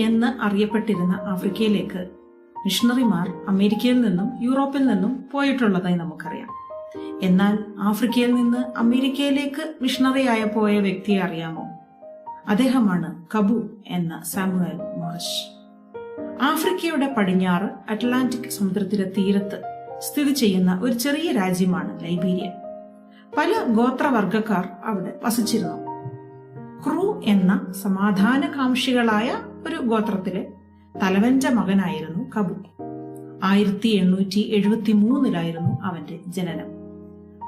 എന്ന് അറിയപ്പെട്ടിരുന്ന ആഫ്രിക്കയിലേക്ക് മിഷണറിമാർ അമേരിക്കയിൽ നിന്നും യൂറോപ്പിൽ നിന്നും പോയിട്ടുള്ളതായി നമുക്കറിയാം. എന്നാൽ ആഫ്രിക്കയിൽ നിന്ന് അമേരിക്കയിലേക്ക് മിഷണറിയായ പോയ വ്യക്തിയെ അറിയാമോ? അദ്ദേഹമാണ് കബു എന്ന സാമുവൽ മോറിസ്. ആഫ്രിക്കയുടെ പടിഞ്ഞാറ് അറ്റ്ലാന്റിക് സമുദ്രത്തിന്റെ തീരത്ത് സ്ഥിതി ചെയ്യുന്ന ഒരു ചെറിയ രാജ്യമാണ് ലൈബീരിയ. പല ഗോത്രവർഗക്കാർ അവിടെ വസിച്ചിരുന്നു. ക്രൂ എന്ന സമാധാനകാംക്ഷികളായ ഒരു ഗോത്രത്തിലെ തലവന്റെ മകനായിരുന്നു കബു. 1873 അവന്റെ ജനനം.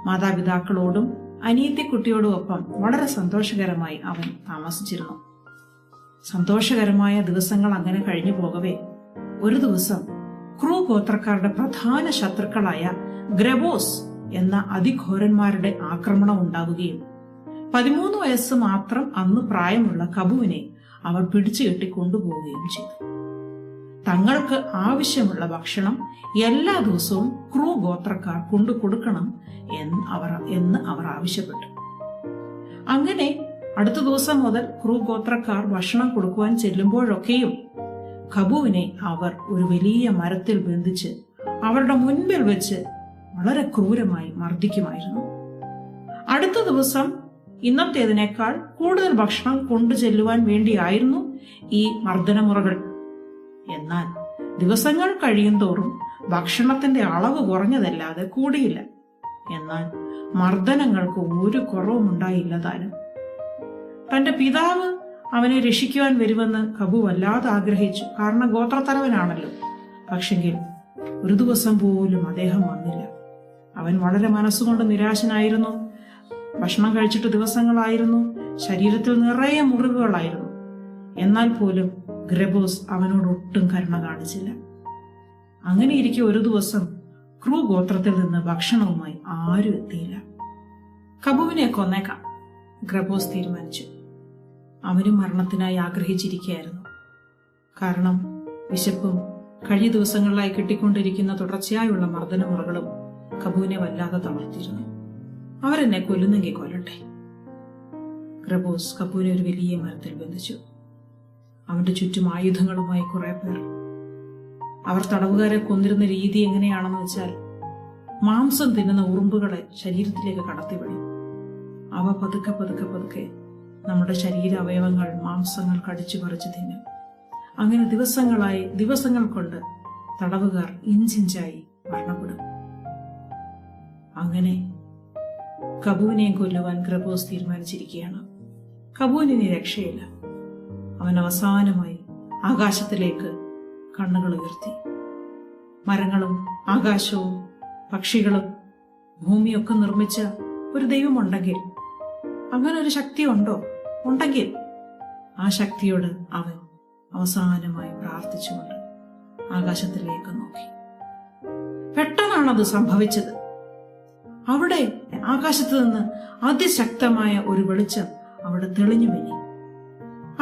മാതാപിതാക്കളോടും അനിയത്തിക്കുട്ടിയോടും ഒപ്പം വളരെ സന്തോഷകരമായി അവൻ താമസിച്ചിരുന്നു. സന്തോഷകരമായ ദിവസങ്ങൾ അങ്ങനെ കഴിഞ്ഞു പോകവേ ഒരു ദിവസം ക്രൂ ഗോത്രക്കാരുടെ പ്രധാന ശത്രുക്കളായ ഗ്രബോസ് എന്ന അതിഘോരന്മാരുടെ ആക്രമണം ഉണ്ടാവുകയും 13 വയസ്സ് മാത്രം അന്ന് പ്രായമുള്ള കബുവിനെ അവർ പിടിച്ചു കെട്ടി കൊണ്ടുപോവുകയും ചെയ്തു. തങ്ങൾക്ക് ആവശ്യമുള്ള ഭക്ഷണം എല്ലാ ദിവസവും ക്രൂ ഗോത്രക്കാർ കൊണ്ടു കൊടുക്കണം എന്ന് അവർ ആവശ്യപ്പെട്ടു. അങ്ങനെ അടുത്ത ദിവസം മുതൽ ക്രൂ ഗോത്രക്കാർ ഭക്ഷണം കൊടുക്കുവാൻ ചെല്ലുമ്പോഴൊക്കെയും കബുവിനെ അവർ ഒരു വലിയ മരത്തിൽ ബന്ധിച്ച് അവരുടെ മുൻപിൽ വെച്ച് വളരെ ക്രൂരമായി മർദ്ദിക്കുമായിരുന്നു. അടുത്ത ദിവസം ഇന്നത്തേതിനേക്കാൾ കൂടുതൽ ഭക്ഷണം കൊണ്ടു ചെല്ലുവാൻ വേണ്ടിയായിരുന്നു ഈ മർദ്ദനമുറകൾ. എന്നാൽ ദിവസങ്ങൾ കഴിയും തോറും ഭക്ഷണത്തിന്റെ അളവ് കുറഞ്ഞതല്ലാതെ കൂടിയില്ല. എന്നാൽ മർദ്ദനങ്ങൾക്ക് ഒരു കുറവും ഉണ്ടായില്ല താനും. തന്റെ പിതാവ് അവനെ രക്ഷിക്കുവാൻ വരുമെന്ന് കബു വല്ലാതെ ആഗ്രഹിച്ചു. കാരണം ഗോത്രത്തലവനാണല്ലോ. പക്ഷെങ്കിൽ ഒരു ദിവസം പോലും അദ്ദേഹം വന്നില്ല. അവൻ വളരെ മനസ്സുകൊണ്ട് നിരാശനായിരുന്നു. ഭക്ഷണം കഴിച്ചിട്ട് ദിവസങ്ങളായിരുന്നു. ശരീരത്തിൽ നിറയെ മുറിവുകളായിരുന്നു. എന്നാൽ പോലും ഗ്രബോസ് അവനോട് ഒട്ടും കരുണ കാണിച്ചില്ല. അങ്ങനെയിരിക്കെ ഒരു ദിവസം ക്രൂ ഗോത്രത്തിൽ നിന്ന് ഭക്ഷണവുമായി ആരും എത്തിയില്ല. കബുവിനെ കൊന്നേക്കാം ഗ്രബോസ് തീരുമാനിച്ചു. അവനും മരണത്തിനായി ആഗ്രഹിച്ചിരിക്കുകയായിരുന്നു. കാരണം വിശപ്പും കഴിഞ്ഞ ദിവസങ്ങളിലായി കിട്ടിക്കൊണ്ടിരിക്കുന്ന തുടർച്ചയായുള്ള മർദ്ദനമുറകളും കബുവിനെ വല്ലാതെ തളർത്തിയിരുന്നു. അവരെന്നെ കൊല്ലുന്നെങ്കിൽ കൊല്ലട്ടെ. ഗ്രബോസ് കബുവിനെ ഒരു വലിയ മരത്തിൽ ബന്ധിച്ചു. അവന്റെ ചുറ്റും ആയുധങ്ങളുമായി കുറെ പേർ. അവർ തടവുകാരെ കൊന്നിരുന്ന രീതി എങ്ങനെയാണെന്ന് വെച്ചാൽ മാംസം തിന്നുന്ന ഉറുമ്പുകളെ ശരീരത്തിലേക്ക് കടത്തിവിടും. അവ പതുക്കെ പതുക്കെ പതുക്കെ നമ്മുടെ ശരീര അവയവങ്ങൾ മാംസങ്ങൾ കടിച്ചു പറിച്ചു തിന്നും. അങ്ങനെ ദിവസങ്ങൾ കൊണ്ട് തടവുകാർ ഇഞ്ചിഞ്ചായി മരണപ്പെടും. അങ്ങനെ കബുവിനെയും കൊല്ലുവാൻ ഗ്രബോസ് തീരുമാനിച്ചിരിക്കുകയാണ്. കബുവിന് ഇനി രക്ഷയില്ല. അവൻ അവസാനമായി ആകാശത്തിലേക്ക് കണ്ണുകൾ ഉയർത്തി. മരങ്ങളും ആകാശവും പക്ഷികളും ഭൂമിയൊക്കെ നിർമ്മിച്ച ഒരു ദൈവമുണ്ടെങ്കിൽ, അങ്ങനെ ഒരു ശക്തി ഉണ്ടെങ്കിൽ ആ ശക്തിയോട് അവൻ അവസാനമായി പ്രാർത്ഥിച്ചുകൊണ്ട് ആകാശത്തിലേക്ക് നോക്കി. പെട്ടെന്നാണത് സംഭവിച്ചത്. അവിടെ ആകാശത്ത് നിന്ന് അതിശക്തമായ ഒരു വെളിച്ചം അവിടെ തെളിഞ്ഞു മിന്നി.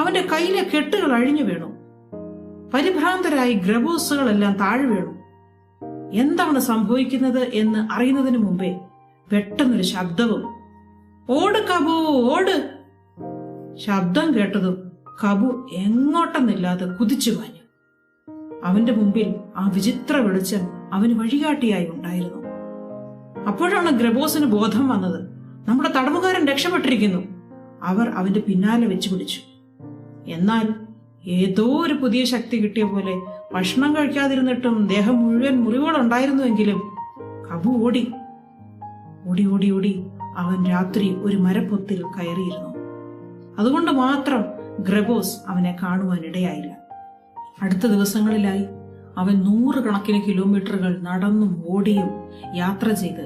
അവന്റെ കയ്യിലെ കെട്ടുകൾ അഴിഞ്ഞു വീണു. പരിഭ്രാന്തരായി ഗ്രബോസുകളെല്ലാം താഴെ വീണു. എന്താണ് സംഭവിക്കുന്നത് എന്ന് അറിയുന്നതിന് മുമ്പേ പെട്ടെന്നൊരു ശബ്ദവും, ഓട് കബു ഓട്! ശബ്ദം കേട്ടതും കബു എങ്ങോട്ടെന്നില്ലാതെ കുതിച്ചു പാഞ്ഞു. അവന്റെ മുമ്പിൽ ആ വിചിത്ര വെളിച്ചം അവന് വഴികാട്ടിയായി ഉണ്ടായിരുന്നു. അപ്പോഴാണ് ഗ്രബോസിന് ബോധം വന്നത്. നമ്മുടെ തടവുകാരൻ രക്ഷപ്പെട്ടിരിക്കുന്നു. അവർ അവന്റെ പിന്നാലെ വെച്ചു പിടിച്ചു. എന്നാൽ ഏതോ ഒരു പുതിയ ശക്തി കിട്ടിയ പോലെ ഭക്ഷണം കഴിക്കാതിരുന്നിട്ടും ദേഹം മുഴുവൻ മുറിവുകളുണ്ടായിരുന്നുവെങ്കിലും കബു ഓടി ഓടി ഓടി ഓടി അവൻ രാത്രി ഒരു മരപ്പൊത്തിൽ കയറിയിരുന്നു. അതുകൊണ്ട് മാത്രം ഗ്രബോസ് അവനെ കാണുവാൻ ഇടയായില്ല. അടുത്ത ദിവസങ്ങളിലായി അവൻ 100 കണക്കിന് കിലോമീറ്ററുകൾ നടന്നും ഓടിയും യാത്ര ചെയ്ത്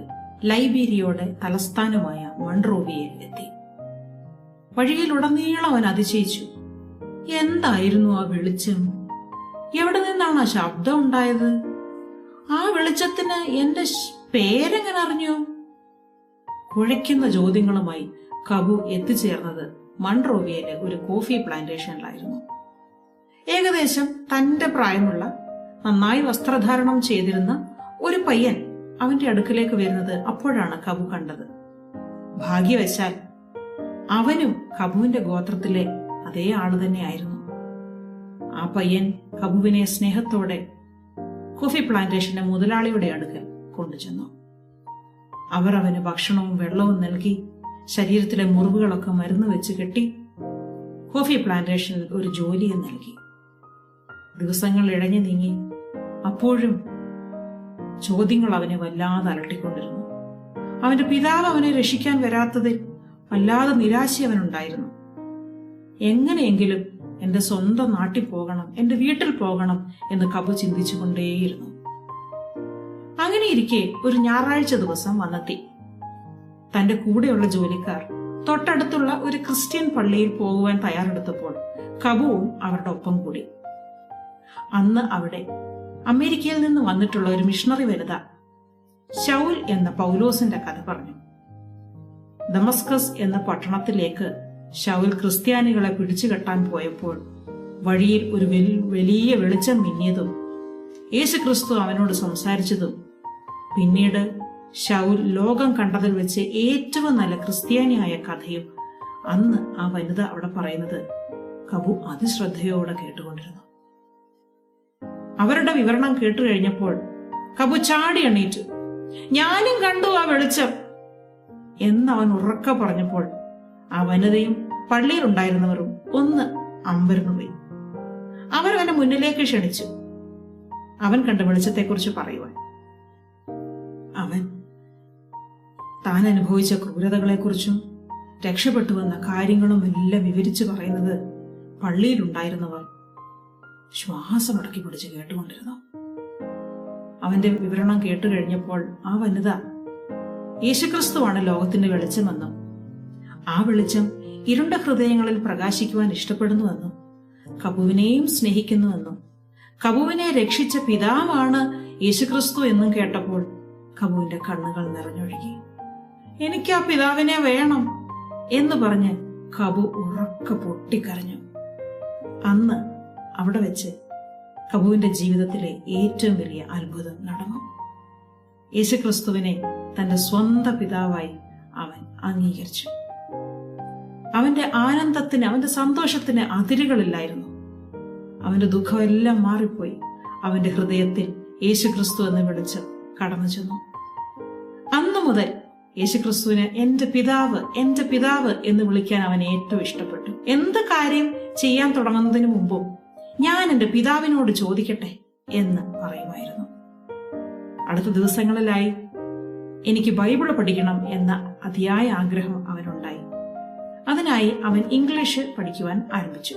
ലൈബീരിയയുടെ തലസ്ഥാനമായ മൺറോവിയയിൽ എത്തി. വഴിയിലുടനീളം അവൻ അതിശയിച്ചു. എന്തായിരുന്നു ആ വെളിച്ചം? എവിടെ നിന്നാണ് ആ ശബ്ദം ഉണ്ടായത്? ആ വെളിച്ചത്തിന് എന്റെ പേരെങ്ങനെ അറിഞ്ഞു? കുഴയ്ക്കുന്ന ചോദ്യങ്ങളുമായി കബു എത്തിച്ചേർന്നത് മൺറോവിയയിലെ ഒരു കോഫി പ്ലാന്റേഷനിലായിരുന്നു. ഏകദേശം തന്റെ പ്രായമുള്ള, നന്നായി വസ്ത്രധാരണം ചെയ്തിരുന്ന ഒരു പയ്യൻ അവന്റെ അടുക്കിലേക്ക് വരുന്നത് അപ്പോഴാണ് കബു കണ്ടത്. ഭാഗ്യവശാൽ അവനും കബുവിന്റെ ഗോത്രത്തിലെ അതേ ആള് തന്നെയായിരുന്നു. ആ പയ്യൻ കബുവിനെ സ്നേഹത്തോടെ കോഫി പ്ലാന്റേഷന്റെ മുതലാളിയുടെ അടുക്കൽ കൊണ്ടുചെന്നു. അവർ അവന് ഭക്ഷണവും വെള്ളവും നൽകി ശരീരത്തിലെ മുറിവുകളൊക്കെ മരുന്ന് വെച്ച് കെട്ടി കോഫി പ്ലാന്റേഷനിൽ ഒരു ജോലിയും നൽകി. ദിവസങ്ങൾ ഇഴഞ്ഞു നീങ്ങി. അപ്പോഴും ചോദ്യങ്ങൾ അവനെ വല്ലാതെ അലട്ടിക്കൊണ്ടിരുന്നു. അവന്റെ പിതാവ് അവനെ രക്ഷിക്കാൻ വരാത്തതിൽ വല്ലാതെ നിരാശ അവനുണ്ടായിരുന്നു. എങ്ങനെയെങ്കിലും എന്റെ സ്വന്തം നാട്ടിൽ പോകണം, എന്റെ വീട്ടിൽ പോകണം എന്ന് കബു ചിന്തിച്ചുകൊണ്ടേയിരുന്നു. അങ്ങനെയിരിക്കെ ഒരു ഞായറാഴ്ച ദിവസം വന്നെത്തി. തന്റെ കൂടെയുള്ള ജോലിക്കാർ തൊട്ടടുത്തുള്ള ഒരു ക്രിസ്ത്യൻ പള്ളിയിൽ പോകുവാൻ തയ്യാറെടുത്തപ്പോൾ കബുവും അവരുടെ ഒപ്പം കൂടി. അന്ന് അവിടെ അമേരിക്കയിൽ നിന്ന് വന്നിട്ടുള്ള ഒരു മിഷണറി വനിത ശൗൽ എന്ന പൗലോസിന്റെ കഥ പറഞ്ഞു. ദമസ്കസ് എന്ന പട്ടണത്തിലേക്ക് ശൗൽ ക്രിസ്ത്യാനികളെ പിടിച്ചുകെട്ടാൻ പോയപ്പോൾ വഴിയിൽ ഒരു വലിയ വെളിച്ചം മിന്നിയതും യേശുക്രിസ്തു അവനോട് സംസാരിച്ചതും പിന്നീട് ശൗൽ ലോകം കണ്ടതിൽ വെച്ച് ഏറ്റവും നല്ല ക്രിസ്ത്യാനിയായ കഥയും അന്ന് ആ വനിത അവിടെ പറയുന്നത് കബു അതിശ്രദ്ധയോടെ കേട്ടുകൊണ്ടിരുന്നു. അവരുടെ വിവരണം കേട്ടു കഴിഞ്ഞപ്പോൾ കബു ചാടി എണീറ്റു. ഞാനും കണ്ടു ആ വെളിച്ചം എന്നവൻ ഉറക്കെ പറഞ്ഞപ്പോൾ ആ വനിതയും പള്ളിയിലുണ്ടായിരുന്നവരും ഒന്ന് അമ്പരന്നുപോയി. അവരവനെ മുന്നിലേക്ക് ക്ഷണിച്ചു അവൻ കണ്ട വെളിച്ചത്തെക്കുറിച്ച് പറയുവാൻ. അവൻ താൻ അനുഭവിച്ച ക്രൂരതകളെക്കുറിച്ചും രക്ഷപ്പെട്ടുവന്ന കാര്യങ്ങളും എല്ലാം വിവരിച്ചു പറയുന്നത് പള്ളിയിലുണ്ടായിരുന്നവർ ശ്വാസമടക്കി പിടിച്ച് കേട്ടുകൊണ്ടിരുന്നു. അവന്റെ വിവരണം കേട്ടു കഴിഞ്ഞപ്പോൾ ആ വനിത യേശുക്രിസ്തുവാണ് ലോകത്തിന്റെ വെളിച്ചമെന്നും ആ വെളിച്ചം ഇരുണ്ട ഹൃദയങ്ങളിൽ പ്രകാശിക്കുവാൻ ഇഷ്ടപ്പെടുന്നുവെന്നും കബുവിനെയും സ്നേഹിക്കുന്നുവെന്നും കബുവിനെ രക്ഷിച്ച പിതാവാണ് യേശുക്രിസ്തു എന്നും കേട്ടപ്പോൾ കബുവിന്റെ കണ്ണുകൾ നിറഞ്ഞൊഴുകി. എനിക്ക് ആ പിതാവിനെ വേണം എന്ന് പറഞ്ഞ് കബു ഉറക്കെ പൊട്ടിക്കരഞ്ഞു. അന്ന് അവിടെ വെച്ച് കബുവിന്റെ ജീവിതത്തിലെ ഏറ്റവും വലിയ അത്ഭുതം നടന്നു. യേശുക്രിസ്തുവിനെ തന്റെ സ്വന്തം പിതാവായി അവൻ അംഗീകരിച്ചു. അവന്റെ ആനന്ദത്തിന്, അവന്റെ സന്തോഷത്തിന് അതിരുകളില്ലായിരുന്നു. അവന്റെ ദുഃഖമെല്ലാം മാറിപ്പോയി. അവന്റെ ഹൃദയത്തിൽ യേശുക്രിസ്തു എന്ന് വിളിച്ച് കടന്നു ചെന്നു. അന്നു മുതൽ യേശുക്രിസ്തുവിനെ എന്റെ പിതാവ്, എന്റെ പിതാവ് എന്ന് വിളിക്കാൻ അവൻ ഏറ്റവും ഇഷ്ടപ്പെട്ടു. എന്ത് കാര്യം ചെയ്യാൻ തുടങ്ങുന്നതിന് മുമ്പും ഞാൻ എന്റെ പിതാവിനോട് ചോദിക്കട്ടെ എന്ന് പറയുമായിരുന്നു. അടുത്ത ദിവസങ്ങളിലായി എനിക്ക് ബൈബിള് പഠിക്കണം എന്ന അതിയായ ആഗ്രഹം അവനുണ്ടായി. അതിനായി അവൻ ഇംഗ്ലീഷ് പഠിക്കുവാൻ ആരംഭിച്ചു.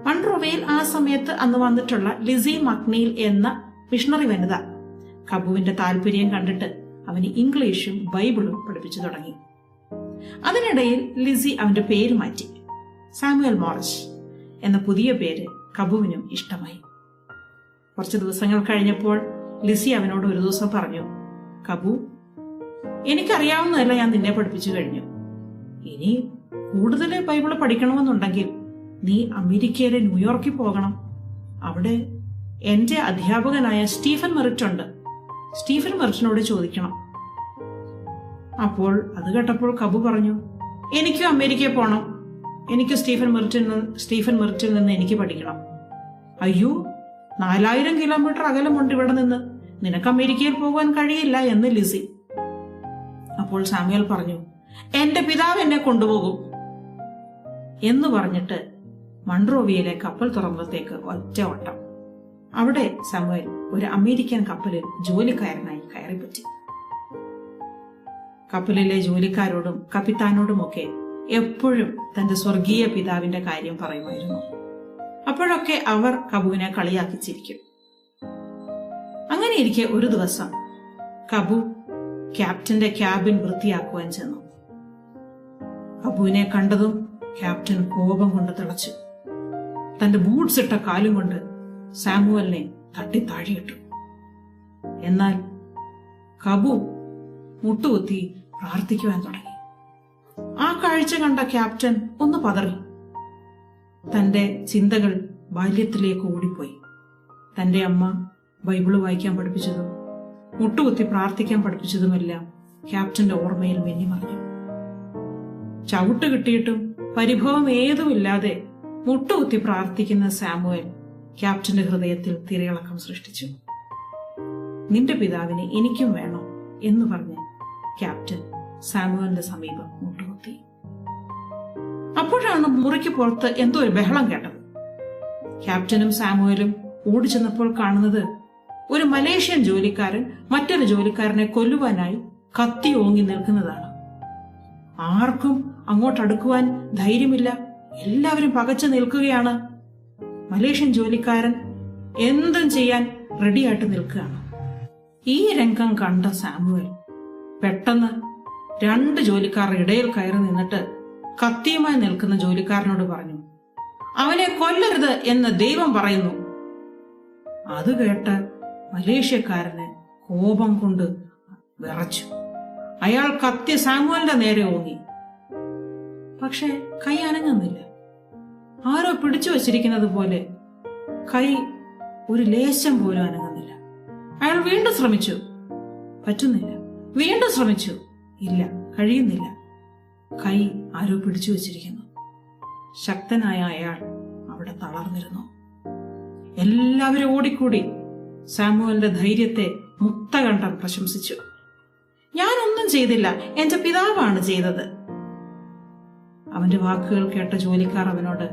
മൺട്രോവയിൽ ആ സമയത്ത് അന്ന് വന്നിട്ടുള്ള ലിസി മക്നീൽ എന്ന മിഷണറി വനിത കബുവിന്റെ താല്പര്യം കണ്ടിട്ട് അവന് ഇംഗ്ലീഷും ബൈബിളും പഠിപ്പിച്ചു തുടങ്ങി. അതിനിടയിൽ ലിസി അവന്റെ പേര് മാറ്റി. സാമുവൽ മോറിസ് എന്ന പുതിയ പേര് കബുവിനും ഇഷ്ടമായി. കുറച്ച് ദിവസങ്ങൾ കഴിഞ്ഞപ്പോൾ ലിസി അവനോട് ഒരു ദിവസം പറഞ്ഞു, കബു, എനിക്കറിയാവുന്നതല്ല ഞാൻ നിന്നെ പഠിപ്പിച്ചു കഴിഞ്ഞു. ഇനി കൂടുതൽ ബൈബിള് പഠിക്കണമെന്നുണ്ടെങ്കിൽ നീ അമേരിക്കയിലെ ന്യൂയോർക്കിൽ പോകണം. അവിടെ എന്റെ അധ്യാപകനായ സ്റ്റീഫൻ മെറിറ്റ് ഉണ്ട്. സ്റ്റീഫൻ മെറിറ്റിനോട് ചോദിക്കണം. അപ്പോൾ അത് കേട്ടപ്പോൾ കബു പറഞ്ഞു, എനിക്കും അമേരിക്കയിൽ പോകണം. എനിക്ക് സ്റ്റീഫൻ മെറിറ്റിൽ നിന്ന് എനിക്ക് പഠിക്കണം. അയ്യോ, 4000 കിലോമീറ്റർ അകലമുണ്ട് ഇവിടെ നിന്ന്. നിനക്ക് അമേരിക്കയിൽ പോകാൻ കഴിയില്ല എന്ന് ലിസി. അപ്പോൾ സാമുവൽ പറഞ്ഞു, എന്റെ പിതാവ് എന്നെ കൊണ്ടുപോകും എന്ന് പറഞ്ഞിട്ട് മൺട്രോവിയയിലെ കപ്പൽ തുറമുഖത്തേക്ക് ഒറ്റ ഓട്ടം. അവിടെ സാമുവൽ ഒരു അമേരിക്കൻ കപ്പലിൽ ജോലിക്കാരനായി കയറിപ്പറ്റി. കപ്പലിലെ ജോലിക്കാരോടും കപ്പിത്താനോടുമൊക്കെ എപ്പോഴും തന്റെ സ്വർഗീയ പിതാവിന്റെ കാര്യം പറയുമായിരുന്നു. അപ്പോഴൊക്കെ അവർ കബുവിനെ കളിയാക്കി ചിരിക്കും. അങ്ങനെയിരിക്കെ ഒരു ദിവസം കബു ക്യാപ്റ്റന്റെ ക്യാബിൻ വൃത്തിയാക്കുവാൻ ചെന്നു. കബുവിനെ കണ്ടതും ക്യാപ്റ്റൻ കോപം കൊണ്ട് തിളച്ചു. തന്റെ ബൂട്ട്സ് ഇട്ട കാലും കൊണ്ട് സാമുവലിനെ തട്ടി താഴെയിട്ടു. എന്നാൽ കബു മുട്ടുകുത്തി പ്രാർത്ഥിക്കുവാൻ തുടങ്ങി. ആ കാഴ്ച കണ്ട ക്യാപ്റ്റൻ ഒന്ന് പതറി. തന്റെ ചിന്തകൾ ബാല്യത്തിലേക്ക് ഓടിപ്പോയി. തന്റെ അമ്മ ബൈബിള് വായിക്കാൻ പഠിപ്പിച്ചതും മുട്ടുകുത്തി പ്രാർത്ഥിക്കാൻ പഠിപ്പിച്ചതുമെല്ലാം ക്യാപ്റ്റന്റെ ഓർമ്മയിൽ മിന്നിമറിഞ്ഞു. ചവിട്ട് കിട്ടിയിട്ടും പരിഭവം ഏതുമില്ലാതെ മുട്ടുകുത്തി പ്രാർത്ഥിക്കുന്ന സാമുവേൽ ക്യാപ്റ്റന്റെ ഹൃദയത്തിൽ തിരയിളക്കം സൃഷ്ടിച്ചു. നിന്റെ പിതാവിനെ എനിക്കും വേണം എന്ന് പറഞ്ഞ് ക്യാപ്റ്റൻ സാമുവേലിന്റെ സമീപം മുട്ടുകുത്തി. അപ്പോഴാണ് മുറിക്ക് പുറത്ത് എന്തോ ഒരു ബഹളം കേട്ടത്. ക്യാപ്റ്റനും സാമുവേലും ഓടിച്ചെന്നപ്പോൾ കാണുന്നത് ഒരു മലേഷ്യൻ ജോലിക്കാരൻ മറ്റൊരു ജോലിക്കാരനെ കൊല്ലുവാനായി കത്തി ഓങ്ങി നിൽക്കുന്നതാണ്. ആർക്കും അങ്ങോട്ടടുക്കുവാൻ ധൈര്യമില്ല. എല്ലാവരും പകച്ചു നിൽക്കുകയാണ്. മലേഷ്യൻ ജോലിക്കാരൻ എന്തും ചെയ്യാൻ റെഡിയായിട്ട് നിൽക്കുകയാണ്. ഈ രംഗം കണ്ട സാമുവേൽ പെട്ടെന്ന് 2 ജോലിക്കാരുടെ ഇടയിൽ കയറി നിന്നിട്ട് കത്തിയുമായി നിൽക്കുന്ന ജോലിക്കാരനോട് പറഞ്ഞു, അവനെ കൊല്ലരുത് എന്ന് ദൈവം പറയുന്നു. അത് കേട്ട് മലേഷ്യക്കാരന് കോപം കൊണ്ട് വിറച്ചു. അയാൾ കത്തി സാമുവേലിന്റെ നേരെ ഓങ്ങി. പക്ഷെ കൈ അനങ്ങുന്നില്ല. ആരോ പിടിച്ചു വച്ചിരിക്കുന്നത് പോലെ കൈ ഒരു ലേശം പോലും അനങ്ങുന്നില്ല. അയാൾ വീണ്ടും ശ്രമിച്ചു, പറ്റുന്നില്ല. വീണ്ടും ശ്രമിച്ചു, ഇല്ല, കഴിയുന്നില്ല. കൈ ആരോ പിടിച്ചു വച്ചിരിക്കുന്നു. ശക്തനായ അയാൾ അവിടെ തളർന്നിരുന്നു. എല്ലാവരും ഓടിക്കൂടി സാമുവേലിന്റെ ധൈര്യത്തെ മുക്തകണ്ഠം പ്രശംസിച്ചു. ഞാനൊന്നും ചെയ്തില്ല, എന്റെ പിതാവാണ് ചെയ്തത്. അവന്റെ വാക്കുകൾ കേട്ട ജോലിക്കാർ അവനോട്,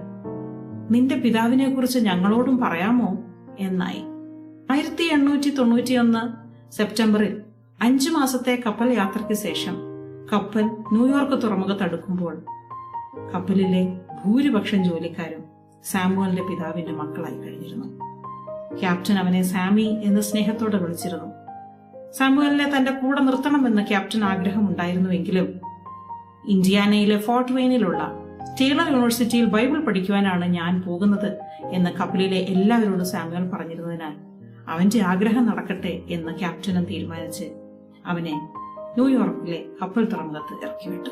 നിന്റെ പിതാവിനെ കുറിച്ച് ഞങ്ങളോടും പറയാമോ എന്നായി. 1891 സെപ്റ്റംബറിൽ 5 മാസത്തെ കപ്പൽ യാത്രയ്ക്ക് ശേഷം കപ്പൽ ന്യൂയോർക്ക് തുറമുഖത്ത് അടുക്കുമ്പോൾ കപ്പലിലെ ഭൂരിപക്ഷം ജോലിക്കാരും സാമുവേലിന്റെ പിതാവിന്റെ മക്കളായി കഴിഞ്ഞിരുന്നു. ക്യാപ്റ്റൻ അവനെ സാമി എന്ന് സ്നേഹത്തോടെ വിളിച്ചിരുന്നു. സാമുവേലിനെ തന്റെ കൂടെ നിർത്തണമെന്ന് ക്യാപ്റ്റൻ ആഗ്രഹമുണ്ടായിരുന്നുവെങ്കിലും ഇന്ത്യാനയിലെ ഫോർട്ട് വെയിനിലുള്ള ടേലർ യൂണിവേഴ്സിറ്റിയിൽ ബൈബിൾ പഠിക്കുവാനാണ് ഞാൻ പോകുന്നത് എന്ന് കപ്പലിലെ എല്ലാവരോടും സാമുവേൽ പറഞ്ഞിരുന്നതിനാൽ അവന്റെ ആഗ്രഹം നടക്കട്ടെ എന്ന് ക്യാപ്റ്റനും തീരുമാനിച്ച് അവനെ ന്യൂയോർക്കിലെ കപ്പൽ തുറമുഖത്ത് ഇറക്കിവിട്ടു.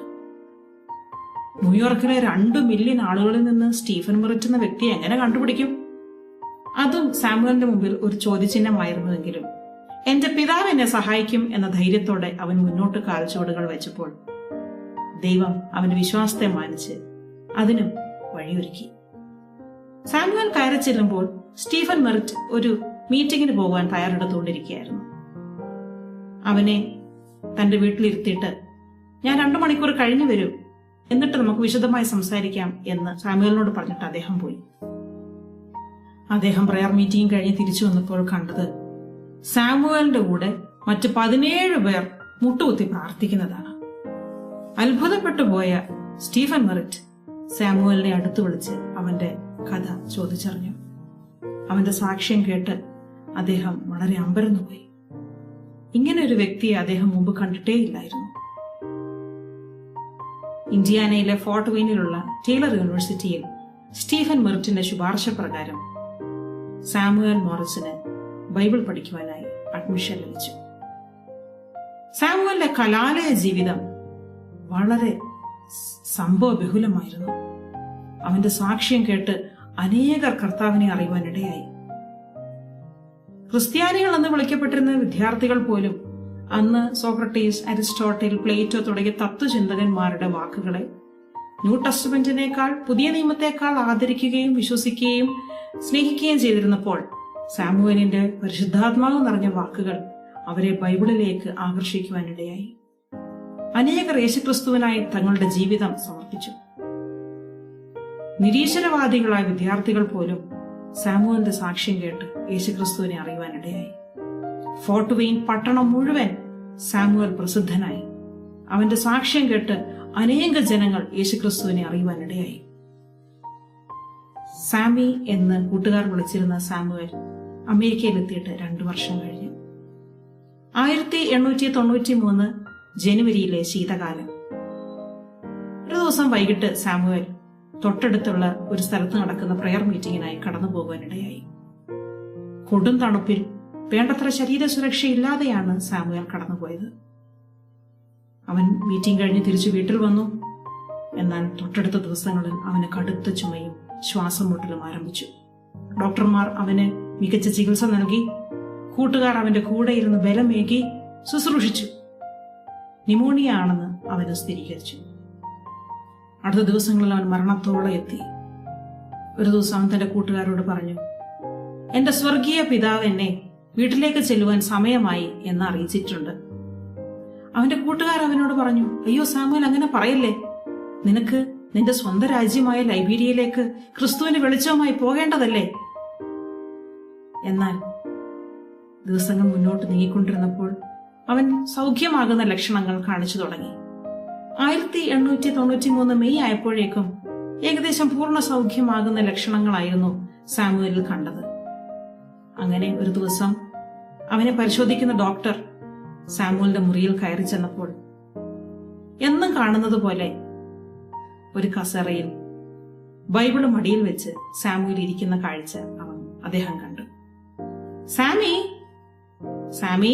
ന്യൂയോർക്കിലെ 2 മില്യൺ ആളുകളിൽ നിന്ന് സ്റ്റീഫൻ മെറിറ്റ് എന്ന വ്യക്തിയെ എങ്ങനെ കണ്ടുപിടിക്കും? അതും സാമുവേലിന്റെ മുമ്പിൽ ഒരു ചോദ്യചിഹ്നമായിരുന്നുവെങ്കിലും എന്റെ പിതാവ് എന്നെ സഹായിക്കും എന്ന ധൈര്യത്തോടെ അവൻ മുന്നോട്ട് കാൽച്ചുവടുകൾ വെച്ചപ്പോൾ ദൈവം അവന്റെ വിശ്വാസത്തെ മാനിച്ച് അതിനും വഴിയൊരുക്കി. സാമുവേൽ കയറി ചെല്ലുമ്പോൾ സ്റ്റീഫൻ മെറിറ്റ് ഒരു മീറ്റിംഗിന് പോകാൻ തയ്യാറെടുത്തുകൊണ്ടിരിക്കുകയായിരുന്നു. അവനെ തന്റെ വീട്ടിലിരുത്തിയിട്ട്, ഞാൻ 2 മണിക്കൂർ കഴിഞ്ഞു വരും, എന്നിട്ട് നമുക്ക് വിശദമായി സംസാരിക്കാം എന്ന് സാമുവേലിനോട് പറഞ്ഞിട്ട് അദ്ദേഹം പോയി. അദ്ദേഹം പ്രയർ മീറ്റിംഗ് കഴിഞ്ഞ് തിരിച്ചു വന്നപ്പോൾ കണ്ടത് സാമുവേലിന്റെ കൂടെ മറ്റ് 17 പേർ മുട്ടുകുത്തി പ്രാർത്ഥിക്കുന്നതാണ്. അത്ഭുതപ്പെട്ടു പോയ സ്റ്റീഫൻ മെറിറ്റ് സാമുവേലിനെ അടുത്ത് വിളിച്ച് അവന്റെ കഥ ചോദിച്ചറിഞ്ഞു. അവന്റെ സാക്ഷ്യം കേട്ട് അദ്ദേഹം വളരെ അമ്പരന്നുപോയി. ഇങ്ങനെ ഒരു വ്യക്തിയെ അദ്ദേഹം മുമ്പ് കണ്ടിട്ടേയില്ലായിരുന്നു. ഇന്ത്യാനയിലെ ഫോർട്ട് വെയിനിലുള്ള ടേലർ യൂണിവേഴ്സിറ്റിയിൽ സ്റ്റീഫൻ മെറിറ്റിന്റെ ശുപാർശ പ്രകാരം സാമുവേൽ മോറിസിന് ബൈബിൾ പഠിക്കുവാനായി അഡ്മിഷൻ ലഭിച്ചു. സാമുവേലിന്റെ കലാലയ ജീവിതം വളരെ സംഭവബഹുലമായിരുന്നു. അവന്റെ സാക്ഷ്യം കേട്ട് അനേകർ കർത്താവിനെ അറിയുവാനിടയായി. ക്രിസ്ത്യാനികൾ എന്ന് വിളിക്കപ്പെട്ടിരുന്ന വിദ്യാർത്ഥികൾ പോലും അന്ന് സോക്രട്ടീസ്, അരിസ്റ്റോട്ടിൽ, പ്ലേറ്റോ തുടങ്ങിയ തത്വചിന്തകന്മാരുടെ വാക്കുകളെ ന്യൂ ടെസ്റ്റ്മെന്റിനേക്കാൾ, പുതിയ നിയമത്തെക്കാൾ ആദരിക്കുകയും വിശ്വസിക്കുകയും സ്നേഹിക്കുകയും ചെയ്തിരുന്നപ്പോൾ സാമുവേലിന്റെ പരിശുദ്ധാത്മാവ് നിറഞ്ഞ വാക്കുകൾ അവരെ ബൈബിളിലേക്ക് ആകർഷിക്കുവാനിടയായി. അനേകർ യേശുക്രിസ്തുവിനായി തങ്ങളുടെ ജീവിതം സമർപ്പിച്ചു. നിരീശ്വരവാദികളായ വിദ്യാർത്ഥികൾ പോലും സാമുവേലിന്റെ സാക്ഷ്യം കേട്ട് യേശുക്രിസ്തുവിനെ അറിയുവാനിടയായി. ഫോർട്ട് വെയിൻ പട്ടണം മുഴുവൻ സാമുവേൽ പ്രസിദ്ധനായി. അവന്റെ സാക്ഷ്യം കേട്ട് അനേക ജനങ്ങൾ യേശുക്രിസ്തുവിനെ അറിയുവാനിടയായി. സാമി എന്ന് കൂട്ടുകാർ വിളിച്ചിരുന്ന സാമുവേൽ അമേരിക്കയിലെത്തിയിട്ട് 2 വർഷം കഴിഞ്ഞു. 1893 ജനുവരിയിലെ ശീതകാലം. ഒരു ദിവസം വൈകിട്ട് സാമുവേൽ തൊട്ടടുത്തുള്ള ഒരു സ്ഥലത്ത് നടക്കുന്ന പ്രയർ മീറ്റിംഗിനായി കടന്നു പോകാനിടയായി. കൊടും തണുപ്പിൽ വേണ്ടത്ര ശരീര സുരക്ഷയില്ലാതെയാണ് സാമുവേൽ കടന്നുപോയത്. അവൻ മീറ്റിംഗ് കഴിഞ്ഞ് തിരിച്ചു വീട്ടിൽ വന്നു. എന്നാൽ തൊട്ടടുത്ത ദിവസങ്ങളിൽ അവന് കടുത്ത ചുമയും ശ്വാസം മുട്ടലും ആരംഭിച്ചു. ഡോക്ടർമാർ അവന് മികച്ച ചികിത്സ നൽകി. കൂട്ടുകാർ അവന്റെ കൂടെ ഇരുന്ന് ബലമേകി ശുശ്രൂഷിച്ചു. ന്യൂമോണിയ ആണെന്ന് അവന് സ്ഥിരീകരിച്ചു. അടുത്ത ദിവസങ്ങളിൽ അവൻ മരണത്തോളം എത്തി. ഒരു ദിവസം അവൻ തന്റെ കൂട്ടുകാരോട് പറഞ്ഞു, എന്റെ സ്വർഗീയ പിതാവ് എന്നെ വീട്ടിലേക്ക് ചെല്ലുവാൻ സമയമായി എന്ന് അറിയിച്ചിട്ടുണ്ട്. അവന്റെ കൂട്ടുകാർ അവനോട് പറഞ്ഞു, അയ്യോ സാമുവൽ, അങ്ങനെ പറയല്ലേ. നിനക്ക് നിന്റെ സ്വന്തം രാജ്യമായ ലൈബീരിയയിലേക്ക് ക്രിസ്തുവിന്റെ വെളിച്ചവുമായി പോകേണ്ടതല്ലേ. എന്നാൽ ദിവസങ്ങൾ മുന്നോട്ട് നീങ്ങിക്കൊണ്ടിരുന്നപ്പോൾ അവൻ സൗഖ്യമാകുന്ന ലക്ഷണങ്ങൾ കാണിച്ചു തുടങ്ങി. 1893 മെയ് ആയപ്പോഴേക്കും ഏകദേശം പൂർണ്ണ സൗഖ്യമാകുന്ന ലക്ഷണങ്ങളായിരുന്നു സാമുവലിൽ കണ്ടത്. അങ്ങനെ ഒരു ദിവസം അവനെ പരിശോധിക്കുന്ന ഡോക്ടർ സാമുവലിന്റെ മുറിയിൽ കയറി ചെന്നപ്പോൾ എന്നും കാണുന്നത് പോലെ ഒരു കസേരയിൽ ബൈബിള് മടിയിൽ വെച്ച് സാമുവൽ ഇരിക്കുന്ന കാഴ്ച അദ്ദേഹം കണ്ടു. സാമി, സാമി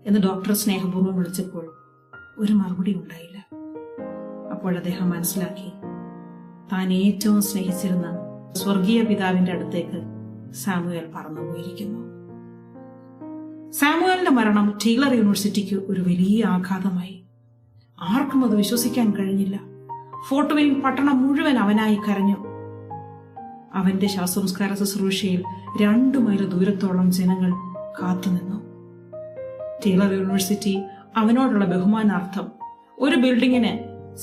എന്ന് ഡോക്ടർ സ്നേഹപൂർവ്വം വിളിച്ചപ്പോൾ ഒരു മറുപടി ഉണ്ടായില്ല. അപ്പോൾ അദ്ദേഹം മനസ്സിലാക്കി, താൻ ഏറ്റവും സ്നേഹിച്ചിരുന്ന സ്വർഗീയ പിതാവിന്റെ അടുത്തേക്ക് സാമുവൽ പറന്നുപോയിരിക്കുന്നു. സാമുവലിന്റെ മരണം ടീലർ യൂണിവേഴ്സിറ്റിക്ക് ഒരു വലിയ ആഘാതമായി. ആർക്കും അത് വിശ്വസിക്കാൻ കഴിഞ്ഞില്ല. ഫോർട്ട് വെയിൻ പട്ടണം മുഴുവൻ അവനായി കരഞ്ഞു. അവന്റെ ശവസംസ്കാര ശുശ്രൂഷയിൽ 2 മൈൽ ദൂരത്തോളം ജനങ്ങൾ കാത്തുനിന്നു. ടീലർ യൂണിവേഴ്സിറ്റി അവനോടുള്ള ബഹുമാനാർത്ഥം ഒരു ബിൽഡിങ്ങിന്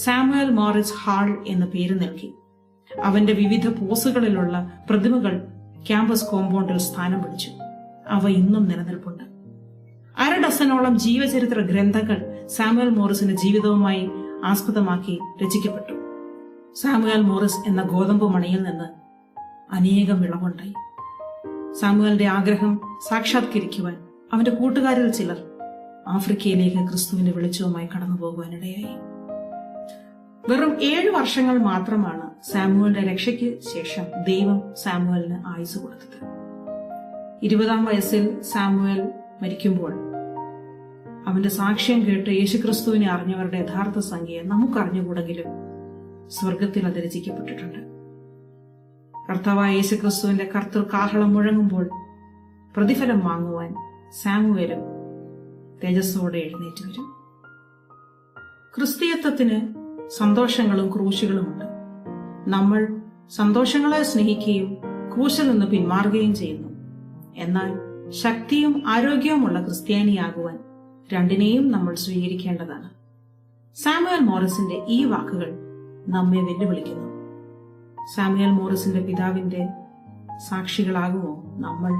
സാമുവൽ മോറിസ് ഹാൾ എന്ന പേര് നൽകി. അവന്റെ വിവിധ പോസുകളിലുള്ള പ്രതിമകൾ ക്യാമ്പസ് കോമ്പൗണ്ടിൽ സ്ഥാനം പിടിച്ചു. അവ ഇന്നും നിലനിൽപ്പുണ്ട്. 1/2 ഡസനോളം ജീവചരിത്ര ഗ്രന്ഥങ്ങൾ സാമുവൽ മോറിസിന്റെ ജീവിതവുമായി ആസ്പദമാക്കി രചിക്കപ്പെട്ടു. സാമുവൽ മോറിസ് എന്ന ഗോതമ്പ് മണിയിൽ നിന്ന് അനേകം വിളവുണ്ടായി. സാമുവലിന്റെ ആഗ്രഹം സാക്ഷാത്കരിക്കുവാൻ അവന്റെ കൂട്ടുകാരിൽ ചിലർ ആഫ്രിക്കയിലേക്ക് ക്രിസ്തുവിന്റെ വെളിച്ചവുമായി കടന്നുപോകുവാനിടയായി. വെറും 7 വർഷങ്ങൾ മാത്രമാണ് സാമുവലിന്റെ രക്ഷയ്ക്ക് ശേഷം ദൈവം സാമുവലിന് ആയുസ് കൊടുത്തത്. 20-ാം വയസ്സിൽ സാമുവൽ മരിക്കുമ്പോൾ അവന്റെ സാക്ഷ്യം കേട്ട് യേശുക്രിസ്തുവിനെ അറിഞ്ഞവരുടെ യഥാർത്ഥ സംഖ്യ നമുക്കറിഞ്ഞുകൂടെങ്കിലും സ്വർഗത്തിൽ അത് രചിക്കപ്പെട്ടിട്ടുണ്ട്. കർത്താവായ യേശുക്രിസ്തുവിന്റെ കർത്തൃ കാഹളം മുഴങ്ങുമ്പോൾ പ്രതിഫലം വാങ്ങുവാൻ സാമുവേലും തേജസ്സോടെ എഴുന്നേറ്റ് വരും. ക്രിസ്തീയത്വത്തിന് സന്തോഷങ്ങളും ക്രൂശുകളുമുണ്ട്. നമ്മൾ സന്തോഷങ്ങളെ സ്നേഹിക്കുകയും ക്രൂശിൽ നിന്ന് പിന്മാറുകയും ചെയ്യുന്നു. എന്നാൽ ശക്തിയും ആരോഗ്യവുമുള്ള ക്രിസ്ത്യാനിയാകുവാൻ രണ്ടിനെയും നമ്മൾ സ്വീകരിക്കേണ്ടതാണ്. സാമുവൽ മോറിസിന്റെ ഈ വാക്കുകൾ നമ്മെ വെല്ലുവിളിക്കുന്നു. സാമുവൽ മോറിസിന്റെ പിതാവിന്റെ സാക്ഷികളാകുമോ നമ്മൾ?